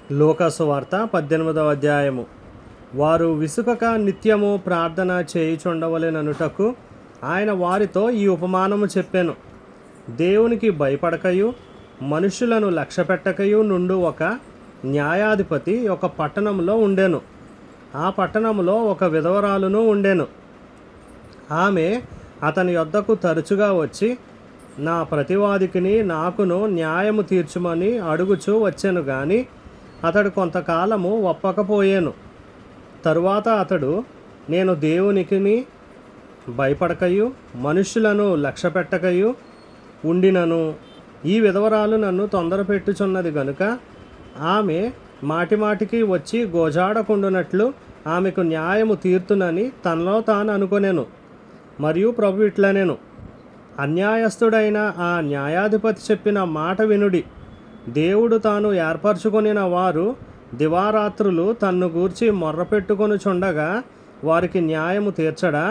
లూకాసు వార్త 18వ అధ్యాయము. వారు విసుకక నిత్యము ప్రార్థన చేయుచుండవలెననుటకు ఆయన వారితో ఈ ఉపమానము చెప్పెను. దేవునికి భయపడకయు మనుషులను లక్ష్యపెట్టకయు నుండు ఒక న్యాయాధిపతి ఒక పట్టణంలో ఉండెను. ఆ పట్టణంలో ఒక విధవరాలును ఉండెను. ఆమె అతని యొద్దకు తరచుగా వచ్చి నా ప్రతివాదికిని నాకును న్యాయము తీర్చుమని అడుగుచూ వచ్చెను గాని అతడు కొంతకాలము ఒప్పకపోయాను. తరువాత అతడు నేను దేవునికిని భయపడకయు మనుష్యులను లక్ష్యపెట్టకయు ఉండినను ఈ విధవరాలు నన్ను తొందరపెట్టుచున్నది గనుక ఆమె మాటిమాటికి వచ్చి గోజాడకుండునట్లు ఆమెకు న్యాయము తీర్తునని తనలో తాను అనుకొనెను. మరియు ప్రభు ఇట్లనెను, అన్యాయస్తుడైన ఆ న్యాయాధిపతి చెప్పిన మాట వినుడి. దేవుడు తాను ఏర్పరచుకొనిన వారు దివారాత్రులు తన్ను గూర్చి మొర్రపెట్టుకొనుచుండగా వారికి న్యాయము తీర్చడా?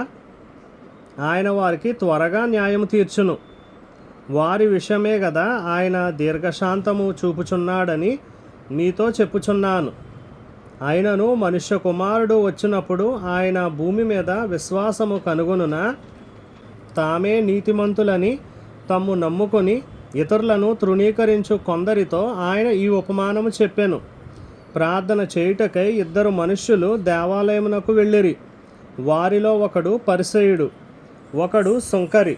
ఆయన వారికి త్వరగా న్యాయము తీర్చును. వారి విషయమే గదా ఆయన దీర్ఘశాంతము చూపుచున్నాడని మీతో చెప్పుచున్నాను. ఆయనను మనుష్య కుమారుడు వచ్చినప్పుడు ఆయన భూమి మీద విశ్వాసము కనుగొనునా? తామే నీతిమంతులని తమ్ము నమ్ముకొని ఇతరులను తృణీకరించు కొందరితో ఆయన ఈ ఉపమానము చెప్పెను. ప్రార్థన చేయుటకై ఇద్దరు మనుష్యులు దేవాలయమునకు వెళ్ళిరి. వారిలో ఒకడు పరిసయుడు, ఒకడు సుంకరి.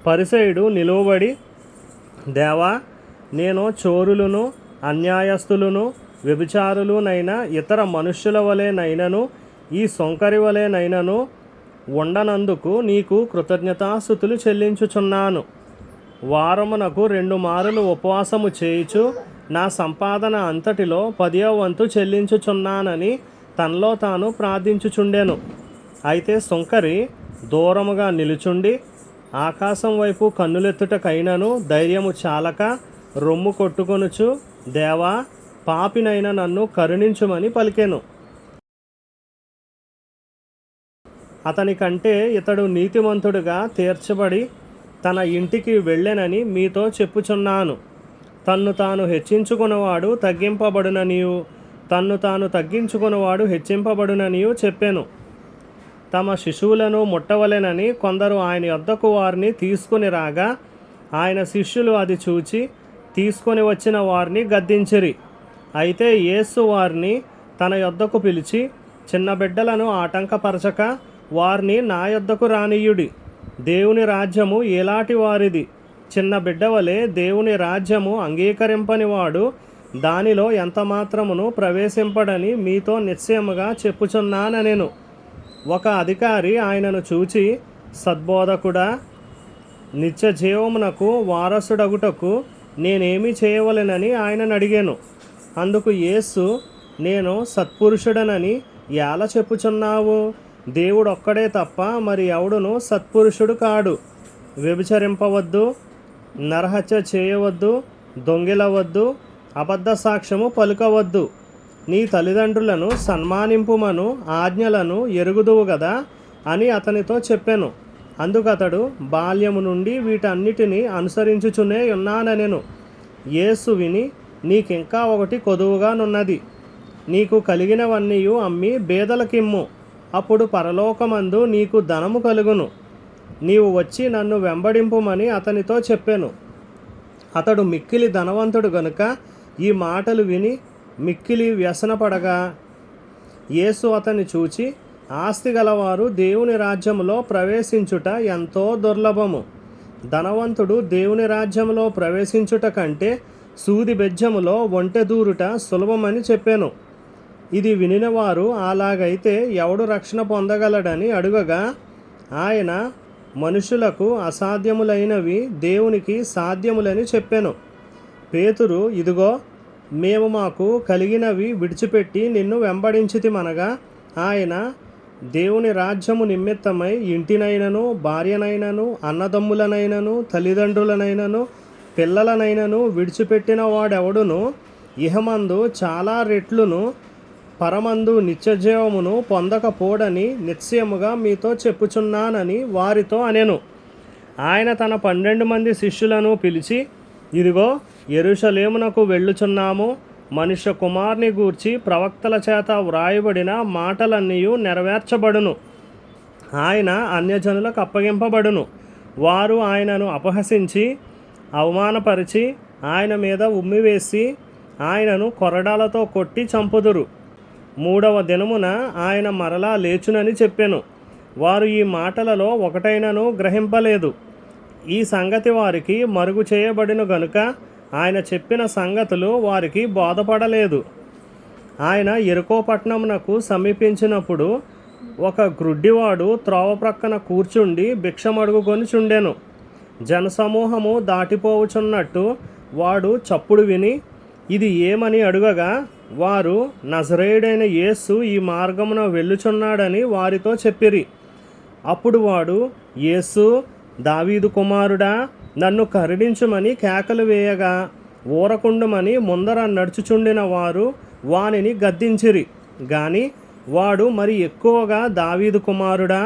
పరిసయుడు నిలువబడి, దేవా, నేను చోరులను అన్యాయస్తులను వ్యభిచారులునైన ఇతర మనుష్యుల వలెనైనను ఈ సుంకరి వలెనైనను ఉండనందుకు నీకు కృతజ్ఞతాస్తుతులు చెల్లించుచున్నాను. వారమునకు 2 మారులు ఉపవాసము చేయుచు నా సంపాదన అంతటిలో 10వ వంతు చెల్లించుచున్నానని తనలో తాను ప్రార్థించుచుండెను. అయితే సుంకరి దూరముగా నిలుచుండి ఆకాశం వైపు కన్నులెత్తుటకైనను ధైర్యము చాలక రొమ్ము కొట్టుకొనుచు, దేవా, పాపినైన నన్ను కరుణించుమని పలికెను. అతని కంటే ఇతడు నీతిమంతుడుగా తీర్చబడి తన ఇంటికి వెళ్ళెనని మీతో చెప్పుచున్నాను. తన్ను తాను హెచ్చించుకున్నవాడు తగ్గింపబడుననియు తన్ను తాను తగ్గించుకున్నవాడు హెచ్చింపబడుననియు చెప్పెను. తమ శిశువులను ముట్టవలెనని కొందరు ఆయన యొద్దకు వారిని తీసుకుని రాగా ఆయన శిష్యులు అది చూచి తీసుకొని వచ్చిన వారిని గద్దించిరి. అయితే యేసు వారిని తన యొద్దకు పిలిచి, చిన్న బిడ్డలను ఆటంకపరచక వారిని నా యొద్దకు రానియుడి. దేవుని రాజ్యము ఎలాంటి వారిది? చిన్న బిడ్డవలే దేవుని రాజ్యము అంగీకరింపని వాడు దానిలో ఎంత మాత్రమును ప్రవేశింపడని మీతో నిశ్చయముగా చెప్పుచున్నానెను. ఒక అధికారి ఆయనను చూచి, సద్బోధకుడా, నిత్య జీవమునకు వారసుడగుటకు నేనేమి చేయవలెనని ఆయనను అడిగాను. అందుకు యేసు, నేను సత్పురుషుడనని ఎలా చెప్పుచున్నావు? దేవుడొక్కడే తప్ప మరి ఎవడును సత్పురుషుడు కాడు. వ్యభిచరింపవద్దు, నరహత్య చేయవద్దు, దొంగిలవద్దు, అబద్ధ సాక్ష్యము పలుకవద్దు, నీ తల్లిదండ్రులను సన్మానింపుమను ఆజ్ఞలను ఎరుగుదువు గదా అని అతనితో చెప్పెను. అందుకతడు బాల్యము నుండి వీటన్నిటినీ అనుసరించుచునే ఉన్నానెను. యేసు విని, నీకింకా ఒకటి కొదువుగానున్నది. నీకు కలిగినవన్నీయు అమ్మి బేదలకిమ్ము, అప్పుడు పరలోకమందు నీకు ధనము కలుగును. నీవు వచ్చి నన్ను వెంబడింపుమని అతనితో చెప్పెను. అతడు మిక్కిలి ధనవంతుడు గనుక ఈ మాటలు విని మిక్కిలి వ్యసనపడగా యేసు అతన్ని చూచి, ఆస్తి గలవారు దేవుని రాజ్యములో ప్రవేశించుట ఎంతో దుర్లభము. ధనవంతుడు దేవుని రాజ్యములో ప్రవేశించుట కంటే సూది బెజ్జములో ఒంటె దూరుట సులభమని చెప్పాను. ఇది వినినవారు అలాగైతే ఎవడు రక్షణ పొందగలడని అడుగగా ఆయన, మనుషులకు అసాధ్యములైనవి దేవునికి సాధ్యములని చెప్పెను. పేతురు, ఇదిగో, మేము మాకు కలిగినవి విడిచిపెట్టి నిన్ను వెంబడించితిమనగా ఆయన, దేవుని రాజ్యము నిమిత్తమై ఇంటినైనను భార్యనైనను అన్నదమ్ములనైనను తల్లిదండ్రులనైనను పిల్లలనైనను విడిచిపెట్టిన వాడెవడును ఇహమందు చాలా రెట్లును పరమందు నిత్యజీవమును పొందకపోడని నిశ్చయముగా మీతో చెప్పుచున్నానని వారితో అనెను. ఆయన తన 12 మంది శిష్యులను పిలిచి, ఇదిగో, యెరూషలేమునకు వెళ్ళుచున్నాము, మనుష్య కుమారుని గూర్చి ప్రవక్తల చేత వ్రాయబడిన మాటలన్నీ నెరవేర్చబడును. ఆయన అన్యజనులకు అప్పగింపబడును. వారు ఆయనను అపహసించి అవమానపరిచి ఆయన మీద ఉమ్మివేసి ఆయనను కొరడాలతో కొట్టి చంపుదురు. 3వ దినమున ఆయన మరలా లేచునని చెప్పెను. వారు ఈ మాటలలో ఒకటైనను గ్రహింపలేదు. ఈ సంగతి వారికి మరుగు చేయబడిన గనుక ఆయన చెప్పిన సంగతులు వారికి బోధపడలేదు. ఆయన యెరికో పట్టణమునకు సమీపించినప్పుడు ఒక గ్రుడ్డివాడు త్రోవ ప్రక్కన కూర్చుండి భిక్షమడుగుకొనుచుండెను. జనసమూహము దాటిపోవుచున్నట్టు వాడు చప్పుడు విని ఇది ఏమని అడుగగా వారు నజరేయుడైన యేసు ఈ మార్గమున వెళ్ళుచున్నాడని వారితో చెప్పిరి. అప్పుడు వాడు, యేసు, దావీదు కుమారుడా, నన్ను కరుణించుమని కేకలు వేయగా ఊరకుండుమని ముందర నడుచుచుండిన వారు వానిని గద్దించిరి. గాని వాడు మరి ఎక్కువగా, దావీదు కుమారుడా,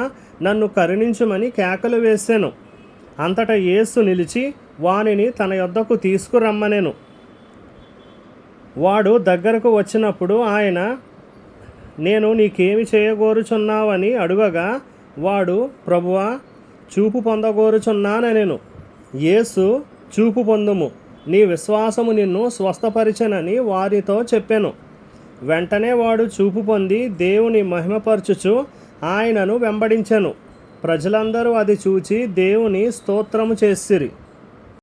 నన్ను కరుణించుమని కేకలు వేసెను. అంతటా యేసు నిలిచి వానిని తన యొద్దకు తీసుకురమ్మనెను. వాడు దగ్గరకు వచ్చినప్పుడు ఆయన, నేను నీకేమి చేయగోరుచున్నావని అడుగగా వాడు, ప్రభువా, చూపు పొందగోరుచున్నానెను. యేసు, చూపు పొందుము, నీ విశ్వాసము నిన్ను స్వస్థపరిచెనని వారితో చెప్పెను. వెంటనే వాడు చూపు పొంది దేవుని మహిమపరచుచు ఆయనను వెంబడించెను. ప్రజలందరూ అది చూచి దేవుని స్తోత్రము చేసిరి.